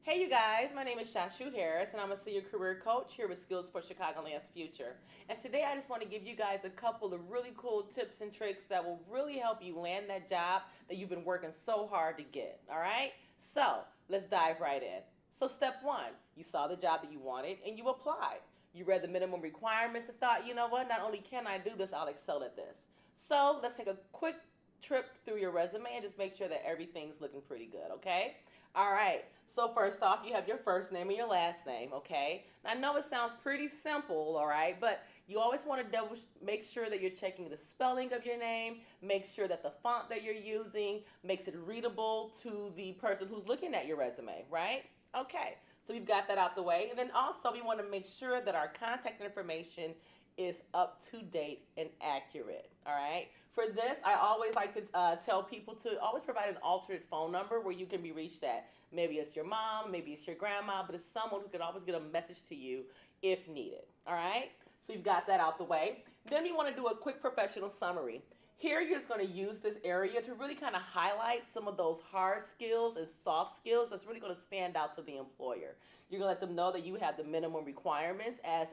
Hey you guys, my name is Shashu Harris and I'm a senior career coach here with Skills for Chicagoland's Future. And today I just want to give you guys a couple of really cool tips and tricks that will really help you land that job that you've been working so hard to get. All right? So let's dive right in. So step one, you saw the job that you wanted and you applied. You read the minimum requirements and thought, you know what, not only can I do this, I'll excel at this. So let's take a quick trip through your resume and just make sure that everything's looking pretty good, okay? All right, so first off, you have your first name and your last name, okay? Now, I know it sounds pretty simple, all right, but you always want to make sure that you're checking the spelling of your name, make sure that the font that you're using makes it readable to the person who's looking at your resume, right? Okay, so we've got that out the way. And then also we want to make sure that our contact information is up to date and accurate. All right. For this, I always like to tell people to always provide an alternate phone number where you can be reached at. Maybe it's your mom, maybe it's your grandma, but it's someone who can always get a message to you if needed. All right. So you've got that out the way. Then we want to do a quick professional summary. Here, you're just going to use this area to really kind of highlight some of those hard skills and soft skills that's really going to stand out to the employer. You're going to let them know that you have the minimum requirements as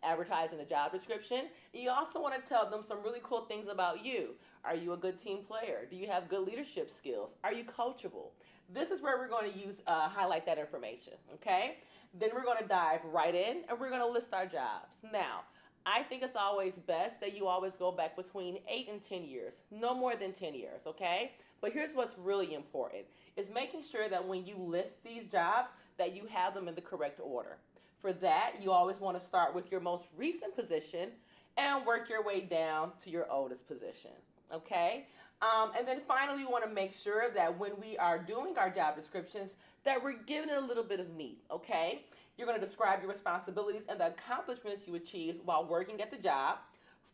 advertised in the job description. And you also want to tell them some really cool things about you. Are you a good team player? Do you have good leadership skills? Are you coachable? This is where we're going to use highlight that information, okay? Then we're going to dive right in and we're going to list our jobs. Now, I think it's always best that you always go back between 8 and 10 years, no more than 10 years, okay? But here's what's really important, is making sure that when you list these jobs, that you have them in the correct order. For that, you always want to start with your most recent position and work your way down to your oldest position, okay? And then finally, we want to make sure that when we are doing our job descriptions, that we're giving it a little bit of meat, okay? You're going to describe your responsibilities and the accomplishments you achieved while working at the job,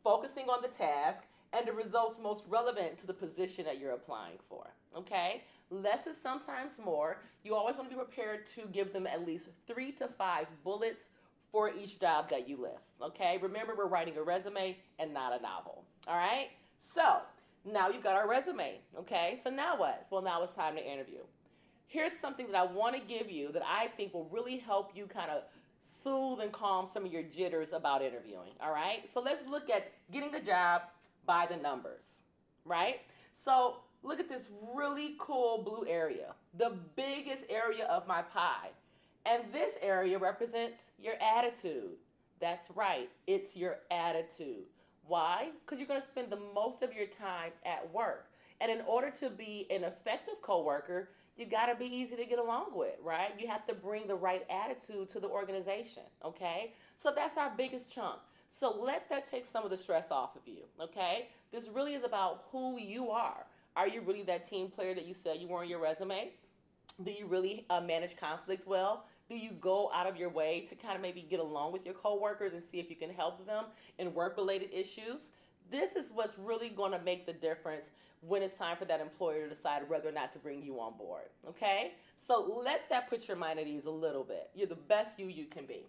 focusing on the task, and the results most relevant to the position that you're applying for, okay? Less is sometimes more. You always want to be prepared to give them at least 3 to 5 bullets for each job that you list, okay? Remember, we're writing a resume and not a novel, all right? So now you've got our resume, okay? So now what? Well, now it's time to interview. Here's something that I want to give you that I think will really help you kind of soothe and calm some of your jitters about interviewing, all right? So let's look at getting the job by the numbers, right? So look at this really cool blue area, the biggest area of my pie. And this area represents your attitude. That's right, it's your attitude. Why? Because you're going to spend the most of your time at work. And in order to be an effective coworker, you got to be easy to get along with, right? You have to bring the right attitude to the organization, okay? So that's our biggest chunk. So let that take some of the stress off of you, okay? This really is about who you are. Are you really that team player that you said you were on your resume? Do you really manage conflicts well? Do you go out of your way to kind of maybe get along with your coworkers and see if you can help them in work-related issues? This is what's really going to make the difference when it's time for that employer to decide whether or not to bring you on board, okay? So let that put your mind at ease a little bit. You're the best you can be.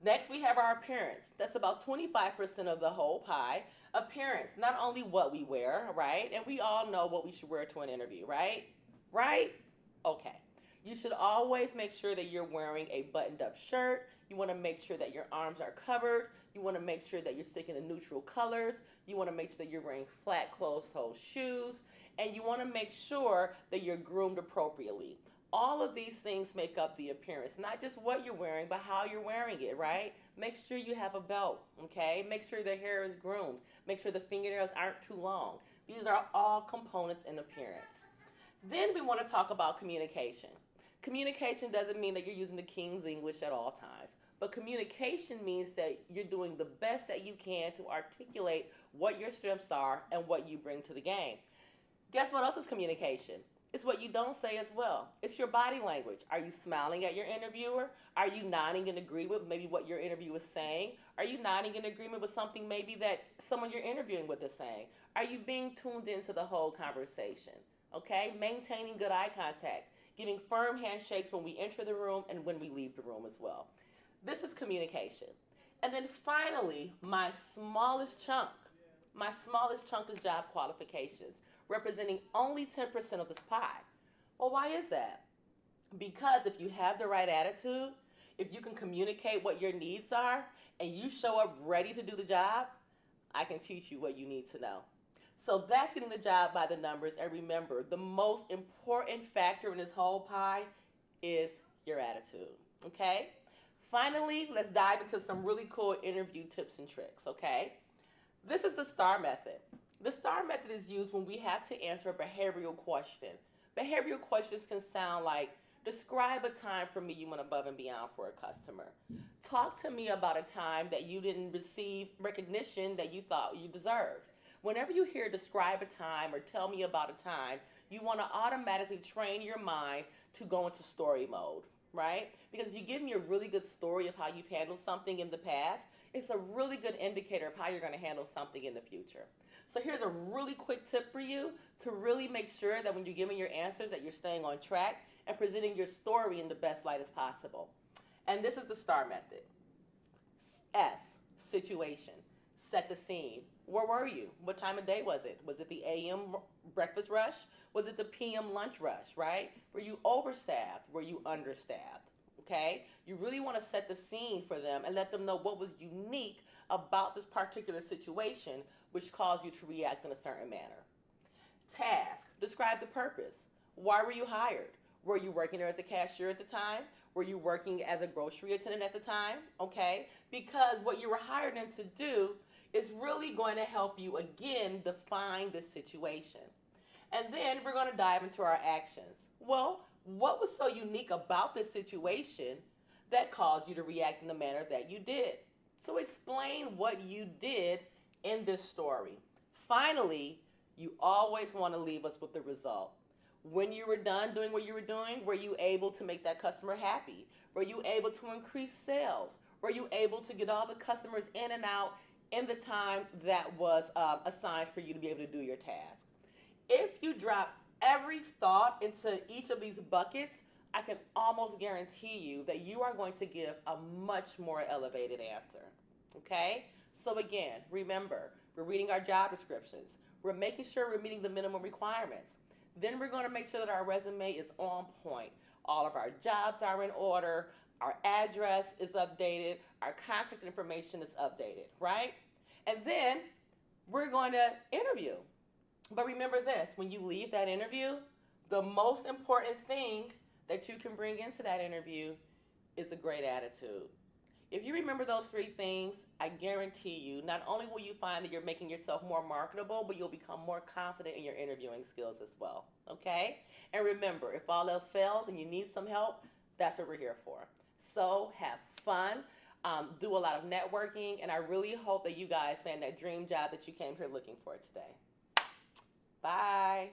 Next, we have our appearance. That's about 25% of the whole pie. Appearance, not only what we wear, right? And we all know what we should wear to an interview, right? Right? Okay. You should always make sure that you're wearing a buttoned-up shirt. You want to make sure that your arms are covered. You want to make sure that you're sticking to neutral colors. You want to make sure that you're wearing flat closed-toe shoes. And you want to make sure that you're groomed appropriately. All of these things make up the appearance, not just what you're wearing, but how you're wearing it, right? Make sure you have a belt, okay? Make sure the hair is groomed. Make sure the fingernails aren't too long. These are all components in appearance. Then we want to talk about communication. Communication doesn't mean that you're using the King's English at all times, but communication means that you're doing the best that you can to articulate what your strengths are and what you bring to the game. Guess what else is communication? It's what you don't say as well. It's your body language. Are you smiling at your interviewer? Are you nodding in agreement with maybe what your interviewer is saying? Are you nodding in agreement with something maybe that someone you're interviewing with is saying? Are you being tuned into the whole conversation? Okay? Maintaining good eye contact. Giving firm handshakes when we enter the room and when we leave the room as well. This is communication. And then finally, my smallest chunk is job qualifications, representing only 10% of this pie. Well, why is that? Because if you have the right attitude, if you can communicate what your needs are, and you show up ready to do the job, I can teach you what you need to know. So that's getting the job by the numbers. And remember, the most important factor in this whole pie is your attitude. Okay? Finally, let's dive into some really cool interview tips and tricks. Okay? This is the STAR method. The STAR method is used when we have to answer a behavioral question. Behavioral questions can sound like, describe a time for me you went above and beyond for a customer. Talk to me about a time that you didn't receive recognition that you thought you deserved. Whenever you hear describe a time or tell me about a time, you want to automatically train your mind to go into story mode, right? Because if you give me a really good story of how you've handled something in the past, it's a really good indicator of how you're going to handle something in the future. So here's a really quick tip for you to really make sure that when you're giving your answers that you're staying on track and presenting your story in the best light as possible. And this is the STAR method. S, situation. Set the scene. Where were you? What time of day was it? Was it the AM breakfast rush? Was it the PM lunch rush, right? Were you overstaffed? Were you understaffed? Okay? You really want to set the scene for them and let them know what was unique about this particular situation which caused you to react in a certain manner. Task. Describe the purpose. Why were you hired? Were you working there as a cashier at the time? Were you working as a grocery attendant at the time? Okay? Because what you were hired in to do is really going to help you, again, define this situation. And then we're going to dive into our actions. Well, what was so unique about this situation that caused you to react in the manner that you did? So explain what you did in this story. Finally, you always want to leave us with the result. When you were done doing what you were doing, were you able to make that customer happy? Were you able to increase sales? Were you able to get all the customers in and out in the time that was assigned for you to be able to do your task? If you drop every thought into each of these buckets, I can almost guarantee you that you are going to give a much more elevated answer. Okay? So again, remember, we're reading our job descriptions. We're making sure we're meeting the minimum requirements. Then we're going to make sure that our resume is on point. All of our jobs are in order. Our address is updated. Our contact information is updated, right? And then we're going to interview. But remember this, when you leave that interview, the most important thing that you can bring into that interview is a great attitude. If you remember those three things, I guarantee you, not only will you find that you're making yourself more marketable, but you'll become more confident in your interviewing skills as well, okay? And remember, if all else fails and you need some help, that's what we're here for. So have fun, do a lot of networking, and I really hope that you guys land that dream job that you came here looking for today. Bye.